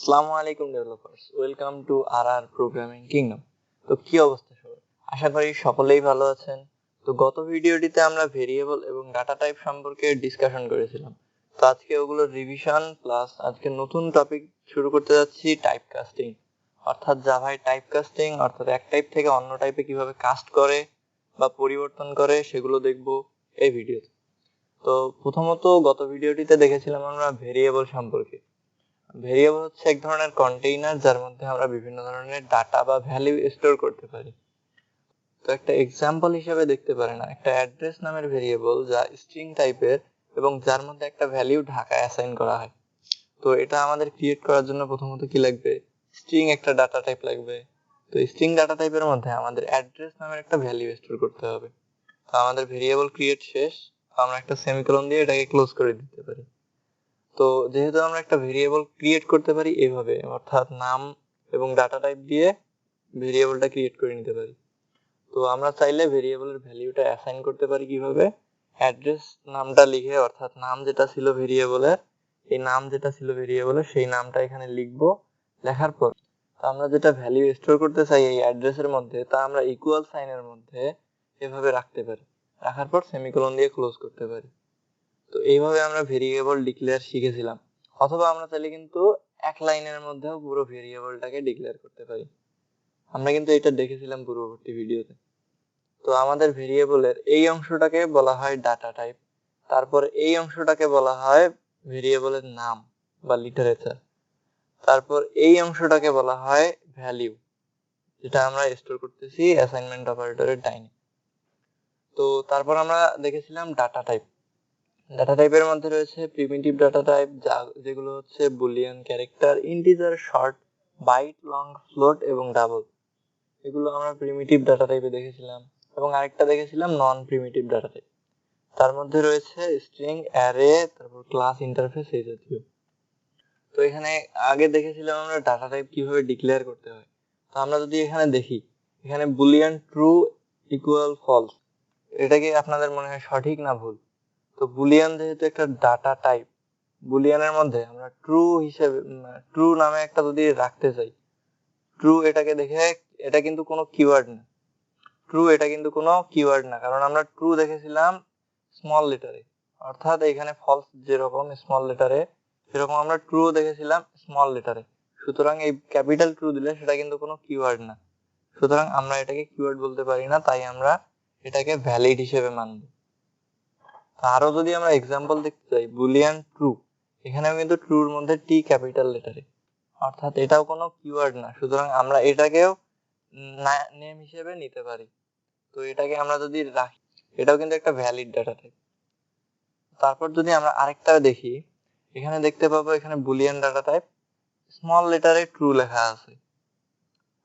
আসসালামু আলাইকুম developers, welcome to R programming kingdom. তো কি অবস্থা সবার? আশা করি সকলেই ভালো আছেন। তো গত ভিডিওটিতে আমরা ভেরিয়েবল এবং ডাটা টাইপ সম্পর্কে ডিসকাশন করেছিলাম। তো আজকে ওগুলোর রিভিশন প্লাস আজকে নতুন টপিক শুরু করতে যাচ্ছি, টাইপ কাস্টিং। অর্থাৎ জাভায় টাইপ কাস্টিং, অর্থাৎ এক টাইপ থেকে অন্য টাইপে কিভাবে কাস্ট করে বা পরিবর্তন করে সেগুলো দেখবো এই ভিডিওতে। তো প্রথমত গত ভিডিওটিতে দেখেছিলাম আমরা ভেরিয়েবল সম্পর্কে। ভেরিয়েবল হচ্ছে এক ধরনের কন্টেইনার যার মধ্যে আমরা বিভিন্ন ধরনের ডাটা বা ভ্যালু স্টোর করতে পারি। তো একটা এক্সাম্পল হিসেবে দেখতে পারেন একটা অ্যাড্রেস নামের ভেরিয়েবল যা স্ট্রিং টাইপের এবং যার মধ্যে একটা ভ্যালু ঢাকা অ্যাসাইন করা হয়। তো এটা আমাদের ক্রিয়েট করার জন্য প্রথমত কি লাগবে? স্ট্রিং একটা ডাটা টাইপ লাগবে। তো স্ট্রিং ডাটা টাইপের মধ্যে আমাদের অ্যাড্রেস নামের একটা ভ্যালু স্টোর করতে হবে। তো আমাদের ভেরিয়েবল ক্রিয়েট শেষ, আমরা একটা সেমিকোলন দিয়ে এটাকে ক্লোজ করে দিতে পারি। তো যেহেতু আমরা একটা ভেরিয়েবল ক্রিয়েট করতে পারি এভাবে, অর্থাৎ নাম এবং ডাটা টাইপ দিয়ে ভেরিয়েবলটা ক্রিয়েট করে নিতে পারি। তো আমরা চাইলে ভেরিয়েবলের ভ্যালুটা অ্যাসাইন করতে পারি কিভাবে? অ্যাড্রেস নামটা লিখে, অর্থাৎ নাম যেটা ছিল ভেরিয়েবলের, এই নাম যেটা ছিল ভেরিয়েবলের সেই নামটা এখানে লিখবো। লেখার পর আমরা যেটা ভ্যালু স্টোর করতে চাই এই অ্যাড্রেসের মধ্যে, তা আমরা ইকুয়াল সাইনের মধ্যে এভাবে রাখতে পারি। রাখার পর সেমিকোলন দিয়ে ক্লোজ করতে পারি। তো এইভাবে আমরা ভেরিয়েবল ডিক্লেয়ার শিখেছিলাম। অথবা আমরা চাইলে কিন্তু এক লাইনের মধ্যেও পুরো ভেরিয়েবলটাকে ডিক্লেয়ার করতে পারি। আমরা কিন্তু এটা দেখেছিলাম পূর্ববর্তী ভিডিওতে। তো আমাদের ভেরিয়েবলের এই অংশটাকে বলা হয় ডাটা টাইপ, তারপর এই অংশটাকে বলা হয় ভেরিয়েবলের নাম বা লিটারেচার, তারপর এই অংশটাকে বলা হয় ভ্যালু, যেটা আমরা স্টোর করতেছি অ্যাসাইনমেন্ট অপারেটরের ডাইনে। তো তারপর আমরা দেখেছিলাম ডাটা টাইপ। ডাটা টাইপের মধ্যে রয়েছে প্রিমিটিভ ডাটা টাইপ, যেগুলো হচ্ছে boolean, character, integer, short, byte, long, float এবং ডাবল। এগুলো আমরা প্রিমিটিভ ডাটা টাইপে দেখেছিলাম। এবং আরেকটা দেখেছিলাম নন প্রিমিটিভ ডাটা টাইপ, তার মধ্যে রয়েছে স্ট্রিং, অ্যারে, তারপর ক্লাস, ইন্টারফেস, এই জাতীয়। তো এখানে আগে দেখেছিলাম আমরা ডাটা টাইপ কিভাবে ডিক্লেয়ার করতে হয়। তো আমরা যদি এখানে দেখি, এখানে বুলিয়ান ট্রু ইকুয়াল ফলস, এটা কি আপনাদের মনে হয় সঠিক না ভুল? তো বুলিয়ান যেহেতু একটা ডাটা টাইপ, বুলিয়ানের মধ্যে আমরা ট্রু হিসেবে, ট্রু নামে একটা যদি রাখতে চাই, ট্রু এটাকে দেখে, এটা কিন্তু কোনো কিওয়ার্ড না। ট্রু এটা কিন্তু কোনো কিওয়ার্ড না, কারণ আমরা ট্রু দেখেছিলাম স্মল লেটারে, অর্থাৎ এখানে ফলস যেরকম স্মল লেটারে, সেরকম আমরা ট্রু দেখেছিলাম স্মল লেটারে। সুতরাং এই ক্যাপিটাল ট্রু দিলে সেটা কিন্তু কোনো কিওয়ার্ড না, সুতরাং আমরা এটাকে কিওয়ার্ড বলতে পারি না, তাই আমরা এটাকে ভ্যালিড হিসেবে মানব। আরো যদি আমরা এক্সাম্পল দেখতে চাই, বুলিয়ান ট্রু, এখানেও কিন্তু ট্রুর মধ্যে টি ক্যাপিটাল লেটারে, অর্থাৎ এটাও কোনো কিওয়ার্ড না, সুতরাং আমরা এটাকেও নেম হিসেবে নিতে পারি। তো এটাকে আমরা যদি রাখি, এটাও কিন্তু একটা ভ্যালিড ডাটা টাইপ। তারপর যদি আমরা আরেকটা দেখি, এখানে দেখতে পাবো এখানে বুলিয়ান ডাটা টাইপ, স্মল লেটারে ট্রু লেখা আছে।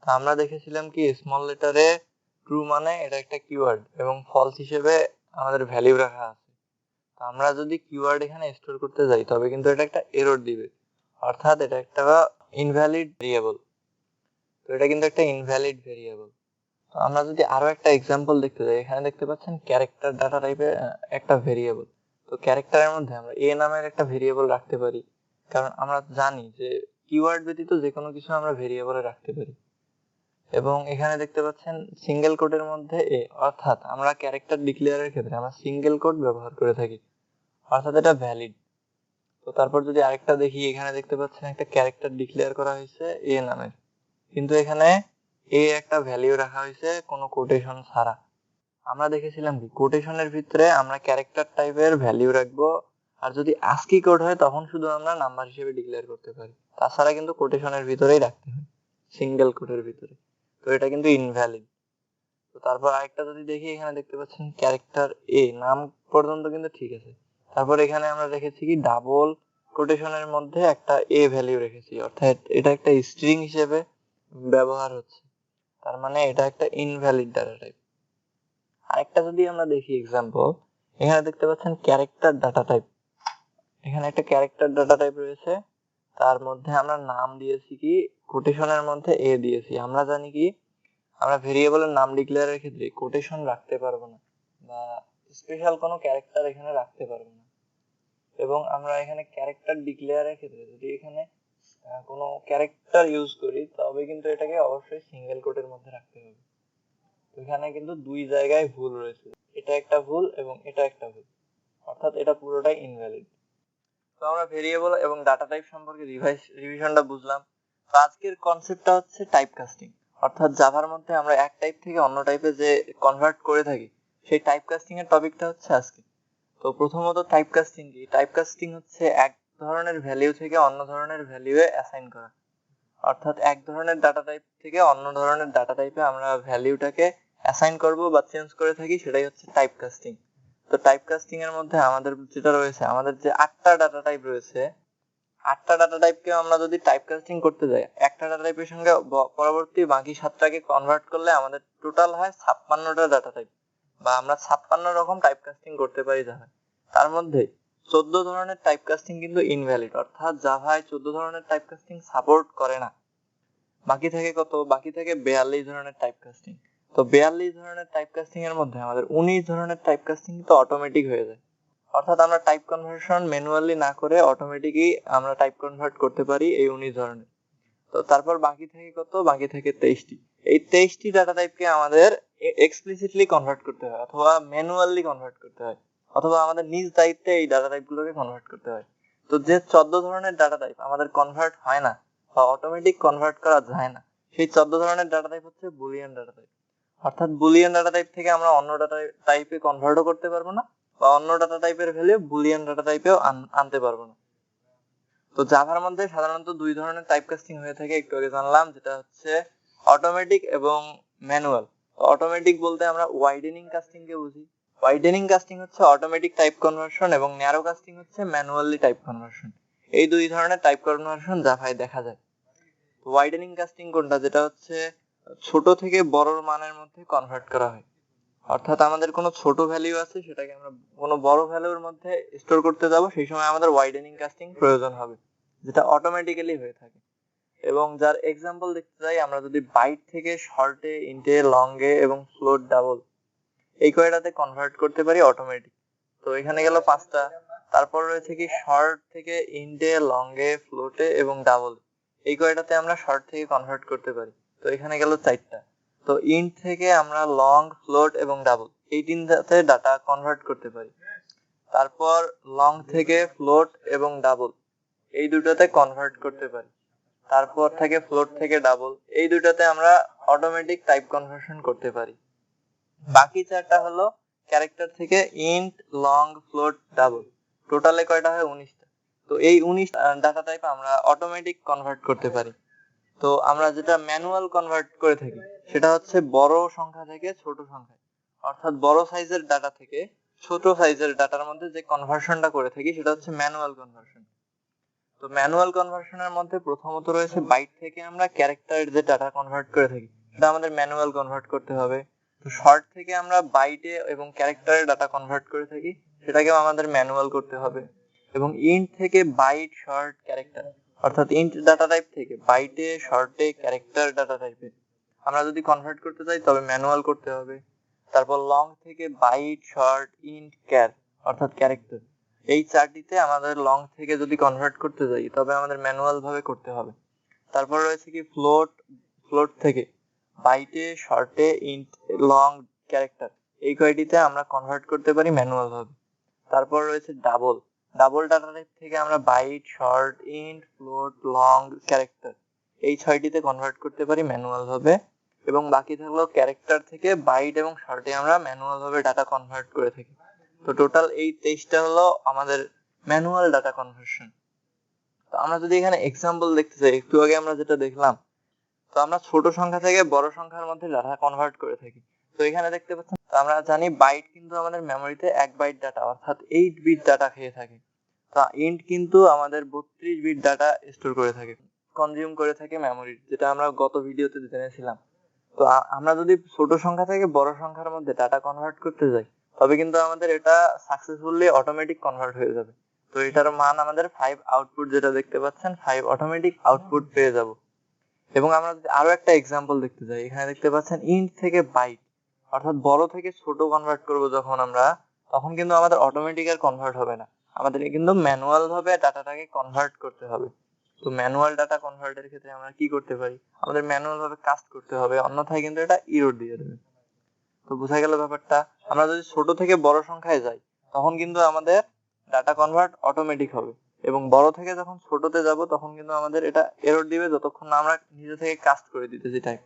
তো আমরা দেখেছিলাম কি স্মল লেটারে ট্রু মানে এটা একটা কিওয়ার্ড এবং ফলস হিসেবে আমাদের ভ্যালু রাখা আছে। আমরা যদি কিওয়ার্ড এখানে স্টোর করতে যাই তবে কিন্তু এটা একটা এরর দিবে, অর্থাৎ এটা একটা ইনভ্যালিড ভেরিয়েবল। তো এটা কিন্তু একটা ইনভ্যালিড ভেরিয়েবল। তো আমরা যদি আরো একটা এক্সাম্পল দেখতে যাই, এখানে দেখতে পাচ্ছেন ক্যারেক্টার ডাটা টাইপের একটা ভেরিয়েবল। তো ক্যারেক্টারের মধ্যে আমরা এ নামের একটা ভেরিয়েবল রাখতে পারি, কারণ আমরা জানি যে কিওয়ার্ড ব্যতীত যে কোনো কিছু আমরা ভেরিয়েবলে রাখতে পারি। এবং এখানে দেখতে পাচ্ছেন সিঙ্গেল কোটের মধ্যে এ, অর্থাৎ আমরা ক্যারেক্টার ডিক্লেয়ারের ক্ষেত্রে আমরা সিঙ্গেল কোট ব্যবহার করে থাকি, অর্থাৎ এটা ভ্যালিড। তো তারপর যদি আরেকটা দেখি, এখানে দেখতে পাচ্ছেন একটা ক্যারেক্টার ডিক্লেয়ার করা হয়েছে এ নামের, কিন্তু এখানে এ একটা ভ্যালু রাখা হয়েছে কোনো কোটেশন ছাড়া। আমরা দেখেছিলাম কি কোটেশনের ভিতরে আমরা ক্যারেক্টার টাইপের ভ্যালু রাখবো, আর যদি আস্কি কোড হয় তখন শুধু আমরা নাম্বার হিসেবে ডিক্লেয়ার করতে পারি, তাছাড়া কিন্তু কোটেশনের ভিতরেই রাখতে হয়, সিঙ্গেল কোটের ভিতরে। তো এটা কিন্তু ইনভ্যালিড। তো তারপর আরেকটা যদি দেখি, এখানে দেখতে পাচ্ছেন ক্যারেক্টার এ নাম পর্যন্ত কিন্তু ঠিক আছে। তারপর এখানে আমরা রেখেছি কি ডাবল কোটেশনের মধ্যে একটা এ ভ্যালু রেখেছি, অর্থাৎ এটা একটা স্ট্রিং হিসেবে ব্যবহার হচ্ছে, তার মানে এটা একটা ইনভ্যালিড ডাটা টাইপ। আরেকটা যদি আমরা দেখি এক্সাম্পল, এখানে দেখতে পাচ্ছেন ক্যারেক্টার ডাটা টাইপ, এখানে একটা ক্যারেক্টার ডাটা টাইপ রয়েছে, তার মধ্যে আমরা নাম দিয়েছি কি কোটেশনের মধ্যে এ দিয়েছি। আমরা জানি কি আমরা ভেরিয়েবলের নাম ডিক্লেয়ারের ক্ষেত্রে কোটেশন রাখতে পারবো না বা স্পেশাল কোনো ক্যারেক্টার এখানে রাখতে পারবো না। এবং আমরা এখানে ক্যারেক্টার ডিক্লেয়ারের ক্ষেত্রে যদি এখানে কোনো ক্যারেক্টার ইউজ করি, তবে কিন্তু এটাকে অবশ্যই সিঙ্গেল কোটের মধ্যে রাখতে হবে। এখানে কিন্তু দুই জায়গায় ভুল রয়েছে, এটা একটা ভুল এবং এটা একটা ভুল, অর্থাৎ এটা পুরোটাই ইনভ্যালিড। তো আমরা ভেরিয়েবল এবং ডাটা টাইপ সম্পর্কে রিভিশনটা বুঝলাম। তো আজকের কনসেপ্টটা হচ্ছে টাইপ কাস্টিং, অর্থাৎ জাভার মধ্যে আমরা এক টাইপ থেকে অন্য টাইপে যে কনভার্ট করে থাকি সেই টাইপ কাস্টিং এর টপিকটা হচ্ছে আজকে। তো প্রথমত টাইপ কাস্টিং কি? টাইপ কাস্টিং হচ্ছে এক ধরনের ভ্যালিউ থেকে অন্য ধরনের ভ্যালুয়ে অ্যাসাইন করা, অর্থাৎ এক ধরনের ডাটা টাইপ থেকে অন্য ধরনের ডাটা টাইপে আমরা ভ্যালুটাকে অ্যাসাইন করব বা চেঞ্জ করে থাকি, সেটাই হচ্ছে টাইপ কাস্টিং। তো টাইপ কাস্টিং এর মধ্যে আমাদের যেটা রয়েছে, আমাদের যে 8টা ডাটা টাইপ রয়েছে, 8টা ডাটা টাইপকে আমরা যদি টাইপ কাস্টিং করতে যাই, একটা ডাটা টাইপের সঙ্গে পরবর্তী বাকি 7টাকে কনভার্ট করলে আমাদের টোটাল হয় 56টা ডাটা টাইপ, বা আমরা 56 রকম টাইপ কাস্টিং করতে পারি জাভায়। তার মধ্যে 14 ধরনের টাইপ কাস্টিং কিন্তু ইনভ্যালিড, অর্থাৎ জাভায় 14 ধরনের টাইপ কাস্টিং সাপোর্ট করে না। বাকি থাকে কত? বাকি থাকে 42 ধরনের টাইপ কাস্টিং। তো 42 ধরনের টাইপ কাস্টিং এর মধ্যে আমাদের 19 ধরনের টাইপ কাস্টিং কিন্তু অটোমেটিক হয়ে যায়, অর্থাৎ আমরা টাইপ কনভার্সন ম্যানুয়ালি না করে অটোমেটিকই আমরা টাইপ কনভার্ট করতে পারি এই 19 ধরনের। তো তারপর বাকি থাকে কত? বাকি থাকে 23টি। এই 23টি ডাটা টাইপকে আমাদের এক্সপ্লিসিটলি কনভার্ট করতে হয়, অথবা ম্যানুয়ালি কনভার্ট করতে হয়, অথবা আমাদের নিজ দায়িত্বে এই ডাটা টাইপগুলোকে কনভার্ট করতে হয়। তো যে 14 ধরনের ডাটা টাইপ আমাদের কনভার্ট হয় না বা অটোমেটিক কনভার্ট করা যায় না, সেই 14 ধরনের ডাটা টাইপ হচ্ছে বুলিয়ান ডাটা টাইপ। অর্থাৎ বুলিয়ান ডাটা টাইপ থেকে আমরা অন্য ডাটা টাইপে কনভার্টও করতে পারবো না, বা অন্য ডাটা টাইপের ভ্যালু বুলিয়ান ডাটা টাইপেও আনতে পারবো না। তো জাভার মধ্যে সাধারণত দুই ধরনের টাইপ কাস্টিং হয়ে থাকে, একটু আগে জানলাম, যেটা হচ্ছে অটোমেটিক এবং ম্যানুয়াল। অটোমেটিক বলতে আমরা ওয়াইডেনিং কাস্টিং কে বুঝি। ওয়াইডেনিং কাস্টিং হচ্ছে অটোমেটিক টাইপ কনভার্সন এবং ন্যারো কাস্টিং হচ্ছে ম্যানুয়ালি টাইপ কনভার্সন। এই দুই ধরনের টাইপ কনভার্সন জাভায় দেখা যায়। ওয়াইডেনিং কাস্টিং কোনটা? যেটা হচ্ছে ছোট থেকে বড় মানের মধ্যে কনভার্ট করা হয়, অর্থাৎ আমাদের কোনো ছোট ভ্যালু আছে, সেটাকে আমরা কোনো বড় ভ্যালুর মধ্যে স্টোর করতে যাব, সেই সময় আমাদের ওয়াইডেনিং কাস্টিং প্রয়োজন হবে, যেটা অটোমেটিক্যালি হয়ে থাকে। এবং যার এক্সাম্পল দেখতে চাই, আমরা যদি বাইট থেকে শর্টে, ইন্টে, লংয়ে এবং ফ্লোট, ডাবল এই কয়টাতে কনভার্ট করতে পারি অটোমেটিক। তো এখানে গেল 5টা। তারপর রয়েছে কি শর্ট থেকে ইন্টে, লংয়ে, ফ্লোটে এবং ডাবল এই কয়টাতে আমরা শর্ট থেকে কনভার্ট করতে পারি। তো এখানে গেল 4টা। তো ইন্ট থেকে আমরা লং, ফ্লোট এবং ডাবল এই তিনটাতে ডাটা কনভার্ট করতে পারি। তারপর লং থেকে ফ্লোট এবং ডাবল এই দুটোতে কনভার্ট করতে পারি। তারপর থেকে ফ্লোট থেকে ডাবল এই দুটোতে আমরা অটোমেটিক টাইপ কনভার্সন করতে পারি। বাকি 4টা হলো ক্যারেক্টার থেকে ইন্ট, লং, ফ্লোট, ডাবল টোটালে কয়টা হয়? 19টা। তো এই 19 ডাটা টাইপ আমরা অটোমেটিক কনভার্ট করতে পারি। তো আমরা যেটা ম্যানুয়াল কনভার্ট করে থাকি সেটা হচ্ছে বড় সংখ্যা থেকে ছোট সংখ্যায়, অর্থাৎ বড় সাইজের ডাটা থেকে ছোট সাইজের ডাটার মধ্যে যে কনভার্সনটা করে থাকি সেটা হচ্ছে ম্যানুয়াল কনভার্সন। তো ম্যানুয়াল কনভার্সনের মধ্যে প্রথমত রয়েছে বাইট থেকে আমরা ক্যারেক্টারের যে ডাটা কনভার্ট করে থাকি সেটা আমাদের ম্যানুয়াল কনভার্ট করতে হবে। তো শর্ট থেকে আমরা বাইটে এবং ক্যারেক্টারের ডাটা কনভার্ট করে থাকি, সেটাকেও আমাদের ম্যানুয়াল করতে হবে। এবং ইন্ট থেকে বাইট, শর্ট, ক্যারেক্টার, অর্থাৎ ইন্ট ডাটা টাইপ থেকে বাইটে, শর্টে, ক্যারেক্টার ডাটা টাইপে আমরা যদি কনভার্ট করতে চাই তবে ম্যানুয়াল করতে হবে। তারপর লং থেকে বাইট, শর্ট, ইন্ট, ক্যার অর্থাৎ ক্যারেক্টার এই 4টিতে আমাদের লং থেকে যদি কনভার্ট করতে যাই তবে আমাদের ম্যানুয়াল ভাবে করতে হবে। তারপর রয়েছে কি ফ্লোট, ফ্লোট থেকে বাইটে, শর্টে, ইন্ট, লং, ক্যারেক্টার এই কয়টিতে আমরা কনভার্ট করতে পারি ম্যানুয়াল ভাবে। তারপর রয়েছে ডাবল, ডাবল ডাটা টাইপ থেকে আমরা byte, short, int, float, long, character এই 6টিতে কনভার্ট করতে পারি ম্যানুয়াল ভাবে। এবং বাকি থাকলো ক্যারেক্টার থেকে বাইট এবং শর্টে আমরা ম্যানুয়াল ভাবে ডাটা কনভার্ট করে থাকি। তো টোটাল এই 23টা হলো আমাদের ম্যানুয়াল ডাটা কনভার্সন। তো আমরা যদি এখানে এক্সাম্পল দেখতে চাই, একটু আগে আমরা যেটা দেখলাম, তো আমরা ছোট সংখ্যা থেকে বড় সংখ্যার মধ্যে ডাটা কনভার্ট করে থাকি। তো এখানে দেখতে পাচ্ছেন, আমরা জানি বাইট কিন্তু আমাদের মেমোরিতে 1 বাইট ডাটা অর্থাৎ 8 বিট ডাটা খেয়ে থাকে। তা ইন্ট কিন্তু আমাদের 32 বিট ডাটা স্টোর করে থাকে, কনজিউম করে থাকে মেমোরি, যেটা আমরা গত ভিডিওতে জেনেছিলাম। তো আমরা যদি ছোট সংখ্যা থেকে বড় সংখ্যার মধ্যে ডাটা কনভার্ট করতে যাই তবে কিন্তু আমাদের এটা সাকসেসফুলি অটোমেটিক কনভার্ট হয়ে যাবে। তো এটার মান আমাদের 5 আউটপুট, যেটা দেখতে পাচ্ছেন 5 অটোমেটিক আউটপুট পেয়ে যাব। এবং আমরা যদি আরো একটা এক্সাম্পল দেখতে যাই, এখানে দেখতে পাচ্ছেন ইন্ট থেকে বাইট অর্থাৎ বড় থেকে ছোট কনভার্ট করব যখন আমরা, তখন কিন্তু আমাদের অটোমেটিক আর কনভার্ট হবে না, আমাদের কিন্তু ম্যানুয়াল ভাবে ডাটাটাকে কনভার্ট করতে হবে। তো ম্যানুয়াল ডাটা কনভার্টের ক্ষেত্রে আমরা কি করতে পারি, আমাদের ম্যানুয়াল ভাবে কাস্ট করতে হবে, অন্যথায় কিন্তু এটা এরর দিয়ে দেবে। তো বোঝা গেল ব্যাপারটা। আমরা যদি ছোট থেকে বড় সংখ্যায় যাই তখন কিন্তু আমাদের ডাটা কনভার্ট অটোমেটিক হবে, এবং বড় থেকে যখন ছোটতে যাব তখন কিন্তু আমাদের এটা এরর দিবে যতক্ষণ না আমরা নিজে থেকে কাস্ট করে দিতেছি টাইপ।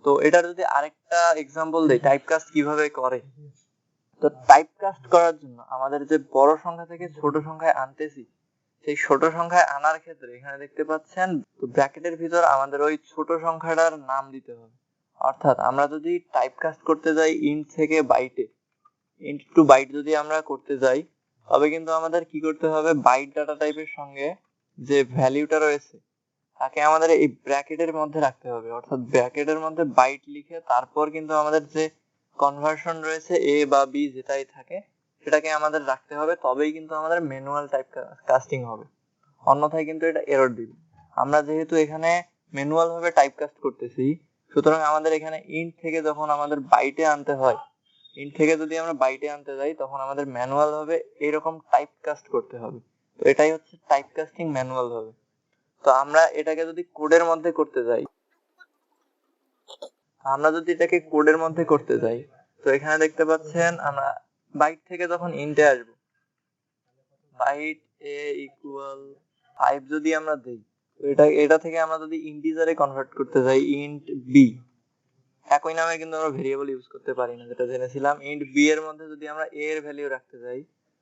তো এটার যদি আরেকটা এক্সাম্পল দেই টাইপ কাস্ট কিভাবে করে, তো টাইপ কাস্ট করার জন্য আমাদের যে বড় সংখ্যা থেকে ছোট সংখ্যায় আনতেছি, সেই ছোট সংখ্যায় আনার ক্ষেত্রে এখানে দেখতে পাচ্ছেন ব্র্যাকেটের ভিতর আমাদের ওই ছোট সংখ্যাটার নাম দিতে হবে। অর্থাৎ আমরা যদি টাইপ কাস্ট করতে যাই ইন্ট থেকে বাইটে, ইন্ট টু বাইট যদি আমরা করতে যাই, তবে কিন্তু আমাদের কি করতে হবে, বাইট ডাটা টাইপের সঙ্গে যে ভ্যালুটা রয়েছে তাকে আমাদের এই ব্র্যাকেটের মধ্যে রাখতে হবে। অর্থাৎ ব্র্যাকেটের মধ্যে বাইট লিখে তারপর কিন্তু আমাদের যে কনভার্সন রয়েছে এ বা বি যেটাই থাকে সেটাকে আমাদের রাখতে হবে, তবেই কিন্তু আমাদের ম্যানুয়াল টাইপ কাস্টিং হবে, অন্যথায় কিন্তু এটা এরর দিবে। আমরা যেহেতু এখানে ম্যানুয়াল ভাবে টাইপ কাস্ট করতেছি, সুতরাং আমাদের এখানে ইন্ট থেকে যখন আমাদের বাইটে আনতে হয়, ইন্ট থেকে যদি আমরা বাইটে আনতে যাই তখন আমাদের ম্যানুয়াল ভাবে এরকম টাইপ কাস্ট করতে হবে। তো এটাই হচ্ছে টাইপ কাস্টিং ম্যানুয়াল ভাবে। তো আমরা এটাকে যদি কোডের মধ্যে করতে যাই, তো এখানে দেখতে পাচ্ছেন আমরা বাইট থেকে যখন ইন্টে আসবো, বাইট a ইকুয়াল 5 যদি আমরা দেই, তো এটা থেকে আমরা যদি ইন্টিজারে কনভার্ট করতে যাই ইন্ট b, একই নামে কিন্তু আমরা ভেরিয়েবল ইউজ করতে পারি না যেটা জেনেছিলাম। ইন্ট b এর মধ্যে যদি আমরা a এর ভ্যালু রাখতে যাই,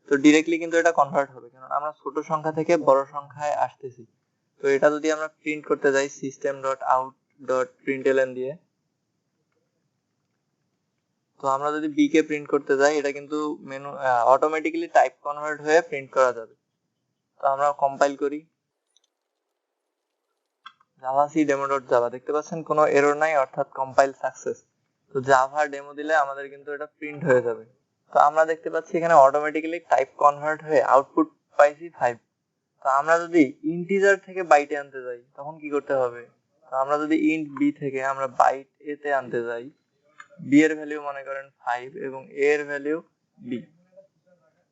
তো ডাইরেক্টলি কিন্তু এটা কনভার্ট হবে, কারণ আমরা ছোট সংখ্যা থেকে বড় সংখ্যায় আসতেছি। তো এটা যদি আমরা প্রিন্ট করতে যাই system.out.println দিয়ে, তো আমরা যদি b কে প্রিন্ট করতে যাই এটা কিন্তু মেনু অটোমেটিক্যালি টাইপ কনভার্ট হয়ে প্রিন্ট করা যাবে। তো আমরা কম্পাইল করি জাভা সি demo.java, দেখতে পাচ্ছেন কোনো এরর নাই, অর্থাৎ কম্পাইল সাকসেস। তো জাভা ডেমো দিলে আমাদের কিন্তু এটা প্রিন্ট হয়ে যাবে। তো আমরা দেখতে পাচ্ছি এখানে অটোমেটিক্যালি টাইপ কনভার্ট হয়ে আউটপুট পাইছি 5। তো আমরা যদি ইন্টিজার থেকে বাইটে আনতে যাই তখন কি করতে হবে, তো আমরা যদি ইন্ট বি থেকে আমরা বাইট এ তে আনতে যাই, বি এর ভ্যালু মনে করেন 5 এবং এ এর ভ্যালু বি,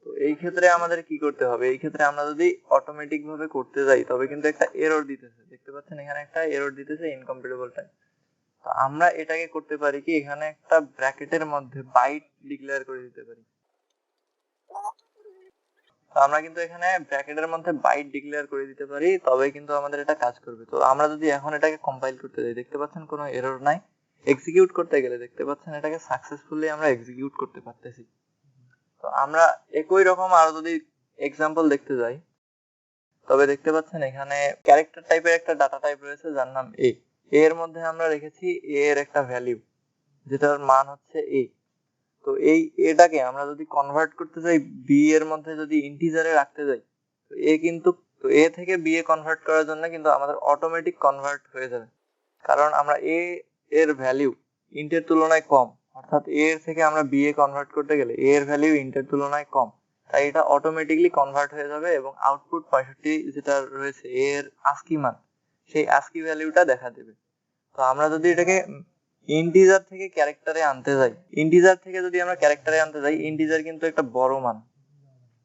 তো এই ক্ষেত্রে আমাদের কি করতে হবে, এই ক্ষেত্রে আমরা যদি অটোমেটিক ভাবে করতে যাই তবে কিন্তু একটা এরর দিতেছে, দেখতে পাচ্ছেন এখানে একটা এরর দিতেছে ইনকমপ্লিটেবল টাইপ। তো আমরা এটাকে করতে পারি কি, এখানে একটা ব্র্যাকেটের মধ্যে বাইট ডিক্লেয়ার করে দিতে পারি। তো আমরা কিন্তু এখানে ব্র্যাকেটের মধ্যে বাইট ডিক্লেয়ার করে দিতে পারি, তবে কিন্তু আমাদের এটা কাজ করবে। তো আমরা যদি এখন এটাকে কম্পাইল করতে যাই, দেখতে পাচ্ছেন কোনো এরর নাই। এক্সিকিউট করতে গেলে দেখতে পাচ্ছেন এটাকে সাকসেসফুলি আমরা এক্সিকিউট করতে পারতেছি। তো আমরা একই রকম আরো যদি এক্সাম্পল দেখতে যাই, তবে দেখতে পাচ্ছেন এখানে ক্যারেক্টার টাইপের একটা ডাটা টাইপ রয়েছে যার নাম এ, এর মধ্যে আমরা রেখেছি এ এর একটা ভ্যালু যেটার মান হচ্ছে এ। তো এই এটাকে আমরা যদি কনভার্ট করতে যাই বি এর মধ্যে যদি ইন্টিজারে রাখতে যাই, তো এ কিন্তু তো এ থেকে বি এ কনভার্ট করার জন্য কিন্তু আমাদের অটোমেটিক কনভার্ট হয়ে যাবে, কারণ আমরা এ এর ভ্যালু ইন্টের তুলনায় কম, অর্থাৎ এ এর থেকে আমরা বি এ কনভার্ট করতে গেলে এ এর ভ্যালু ইন্টের তুলনায় কম, তাই এটা অটোমেটিকলি কনভার্ট হয়ে যাবে এবং আউটপুট 65 যেটা রয়েছে এর আস্কি মান, সেই আস্কি ভ্যালুটা দেখা দেবে। তো আমরা যদি এটাকে ইন্টিজার থেকে ক্যারেক্টারে আনতে যাই, ইন্টিজার থেকে যদি আমরা ক্যারেক্টারে আনতে যাই, ইন্টিজার কিন্তু একটা বড় মান,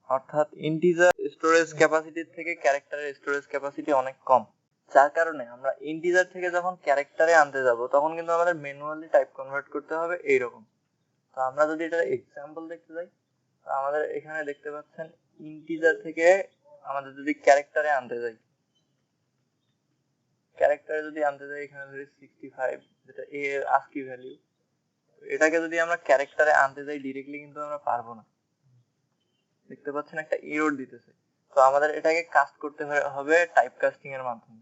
অর্থাৎ ইন্টিজার স্টোরেজ ক্যাপাসিটির থেকে ক্যারেক্টারের স্টোরেজ ক্যাপাসিটি অনেক কম, যার কারণে আমরা ইন্টিজার থেকে যখন ক্যারেক্টারে আনতে যাব তখন কিন্তু আমাদের ম্যানুয়ালি টাইপ কনভার্ট করতে হবে এইরকম। তো আমরা যদি এটা এক্সাম্পল দেখতে যাই, তো আমাদের এখানে দেখতে পাচ্ছেন ইন্টিজার থেকে আমাদের যদি ক্যারেক্টারে আনতে যাই, ক্যারেক্টারে যদি আনতে যাই এখানে ধরি 65 যেটা এ এর আস্কি ভ্যালু, এটাকে যদি আমরা ক্যারেক্টারে আনতে যাই ডাইরেক্টলি কিন্তু আমরা পারবো না, দেখতে পাচ্ছেন একটা এরর দিতেছে। তো আমাদের এটাকে কাস্ট করতে হবে টাইপ কাস্টিং এর মাধ্যমে।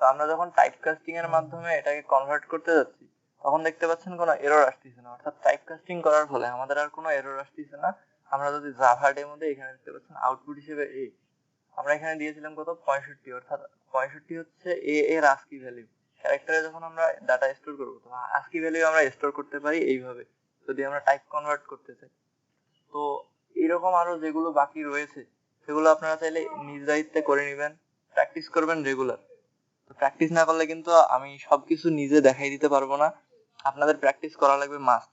তো আমরা যখন টাইপ কাস্টিং এর মাধ্যমে এটাকে কনভার্ট করতে যাচ্ছি তখন দেখতে পাচ্ছেন কোনো এরর আসতেছে না, অর্থাৎ টাইপ কাস্টিং করার ফলে আমাদের আর কোনো এরর আসতেছে না। আমরা যদি জাভা ডেমো দেই, এখানে দেখতে পাচ্ছেন আউটপুট হিসেবে এ, আমরা এখানে দিয়েছিলাম কত 65, অর্থাৎ 65 হচ্ছে এ এর আস্কি ভ্যালু। ক্যারেক্টারে যখন আমরা ডাটা স্টোর করব তো আস্কি ভ্যালু আমরা স্টোর করতে পারি এইভাবে যদি আমরা টাইপ কনভার্ট করতে চাই। তো এরকম আরো যেগুলো বাকি রয়েছে সেগুলো আপনারা চাইলে নিজ দায়িত্বে করে নেবেন, প্র্যাকটিস করবেন রেগুলার। তো প্র্যাকটিস না করলে কিন্তু আমি সবকিছু নিজে দেখাই দিতে পারবো না, আপনাদের প্র্যাকটিস করা লাগবে মাস্ট।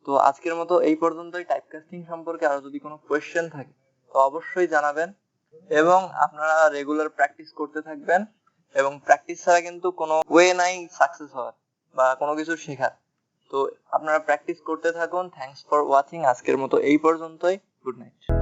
তো আজকের মতো এই পর্যন্তই। টাইপ কাস্টিং সম্পর্কে আরো যদি কোনো কোয়েশ্চেন থাকে তো অবশ্যই জানাবেন। এবং আপনারা রেগুলার প্র্যাকটিস করতে থাকবেন, এবং প্র্যাকটিস ছাড়া কিন্তু কোনো ওয়ে নাই সাকসেস হওয়ার বা কোনো কিছু শেখার। তো আপনারা প্র্যাকটিস করতে থাকুন। Thanks for watching. আজকের মতো এই পর্যন্তই। Good night.